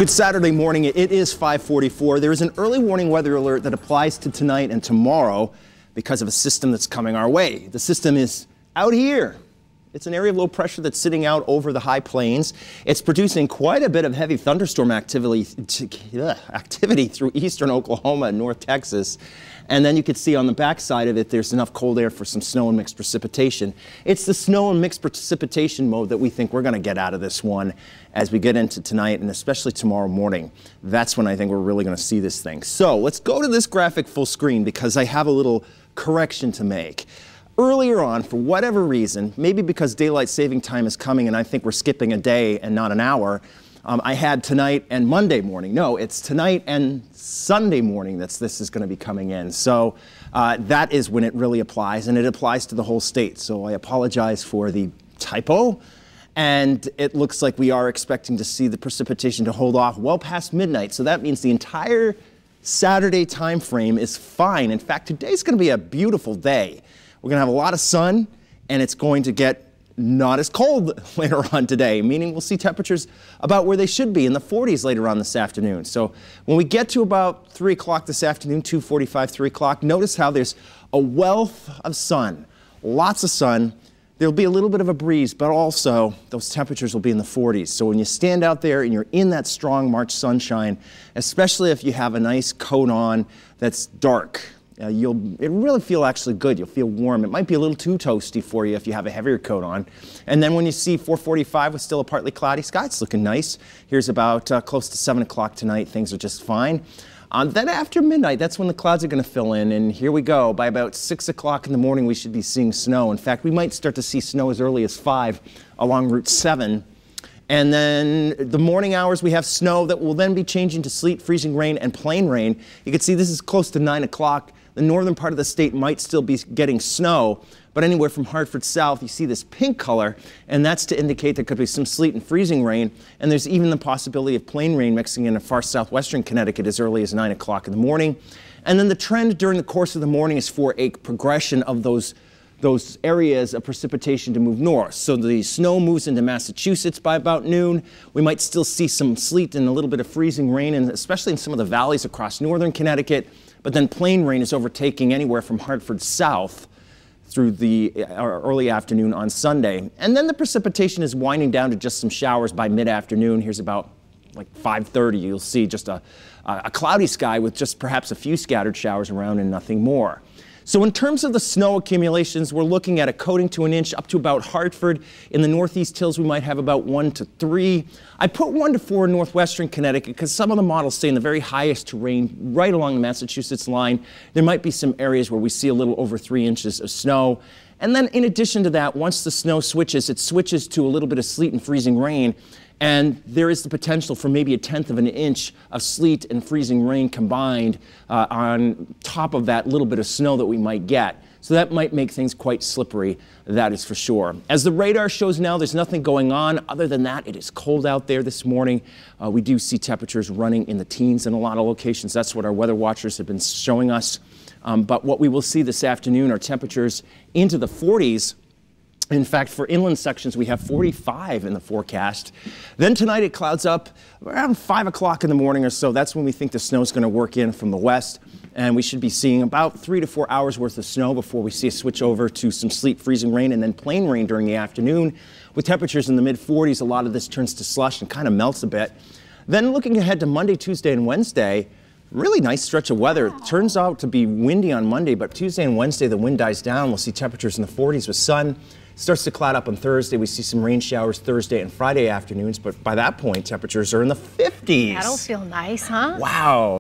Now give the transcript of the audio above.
Good Saturday morning. It is 5:44. There is an early warning weather alert that applies to tonight and tomorrow because of a system that's coming our way. The system is out here. It's an area of low pressure that's sitting out over the high plains. It's producing quite a bit of heavy thunderstorm activity through eastern Oklahoma and north Texas. And then you can see on the backside of it, there's enough cold air for some snow and mixed precipitation. It's the snow and mixed precipitation mode that we think we're going to get out of this one as we get into tonight and especially tomorrow morning. That's when I think we're really going to see this thing. So let's go to this graphic full screen because I have a little correction to make. Earlier on, for whatever reason, maybe because daylight saving time is coming and I think we're skipping a day and not an hour, I had tonight and Monday morning. No, it's tonight and Sunday morning this is going to be coming in. So that is when it really applies, and it applies to the whole state. So I apologize for the typo. And it looks like we are expecting to see the precipitation to hold off well past midnight. So that means the entire Saturday time frame is fine. In fact, today's going to be a beautiful day. We're going to have a lot of sun, and it's going to get not as cold later on today, meaning we'll see temperatures about where they should be in the 40s later on this afternoon. So when we get to about 3 o'clock this afternoon, 2:45, 3 o'clock, notice how there's a wealth of sun, lots of sun. There'll be a little bit of a breeze, but also those temperatures will be in the 40s. So when you stand out there and you're in that strong March sunshine, especially if you have a nice coat on that's dark, it'll really feel actually good. You'll feel warm. It might be a little too toasty for you if you have a heavier coat on. And then when you see 4:45 with still a partly cloudy sky, it's looking nice. Here's about close to 7 o'clock tonight. Things are just fine. Then after midnight, that's when the clouds are going to fill in. And here we go. By about 6 o'clock in the morning, we should be seeing snow. In fact, we might start to see snow as early as 5 along Route 7. And then the morning hours, we have snow that will then be changing to sleet, freezing rain, and plain rain. You can see this is close to 9 o'clock. The northern part of the state might still be getting snow, but anywhere from Hartford south, you see this pink color, and that's to indicate there could be some sleet and freezing rain. And there's even the possibility of plain rain mixing in far southwestern Connecticut as early as 9 o'clock in the morning. And then the trend during the course of the morning is for a progression of those areas of precipitation to move north. So the snow moves into Massachusetts by about noon. We might still see some sleet and a little bit of freezing rain, and especially in some of the valleys across northern Connecticut. But then plain rain is overtaking anywhere from Hartford south through the early afternoon on Sunday. And then the precipitation is winding down to just some showers by mid-afternoon. Here's about like 5:30. You'll see just a cloudy sky with just perhaps a few scattered showers around and nothing more. So in terms of the snow accumulations, we're looking at a coating to an inch up to about Hartford. In the northeast hills, we might have about 1 to 3. I put 1 to 4 in northwestern Connecticut because some of the models say in the very highest terrain right along the Massachusetts line, there might be some areas where we see a little over 3 inches of snow. And then in addition to that, once the snow switches, it switches to a little bit of sleet and freezing rain. And there is the potential for maybe 1/10 of an inch of sleet and freezing rain combined on top of that little bit of snow that we might get. So that might make things quite slippery, that is for sure. As the radar shows now, there's nothing going on. Other than that, it is cold out there this morning. We do see temperatures running in the teens in a lot of locations. That's what our weather watchers have been showing us. But what we will see this afternoon are temperatures into the 40s. In fact, for inland sections, we have 45 in the forecast. Then tonight it clouds up around 5 o'clock in the morning or so. That's when we think the snow is going to work in from the west. And we should be seeing about 3 to 4 hours worth of snow before we see a switch over to some sleet, freezing rain, and then plain rain during the afternoon. With temperatures in the mid-40s, a lot of this turns to slush and kind of melts a bit. Then looking ahead to Monday, Tuesday, and Wednesday, really nice stretch of weather. It turns out to be windy on Monday, but Tuesday and Wednesday, the wind dies down. We'll see temperatures in the 40s with sun. Starts to cloud up on Thursday. We see some rain showers Thursday and Friday afternoons, but by that point, temperatures are in the 50s. That'll feel nice, huh? Wow.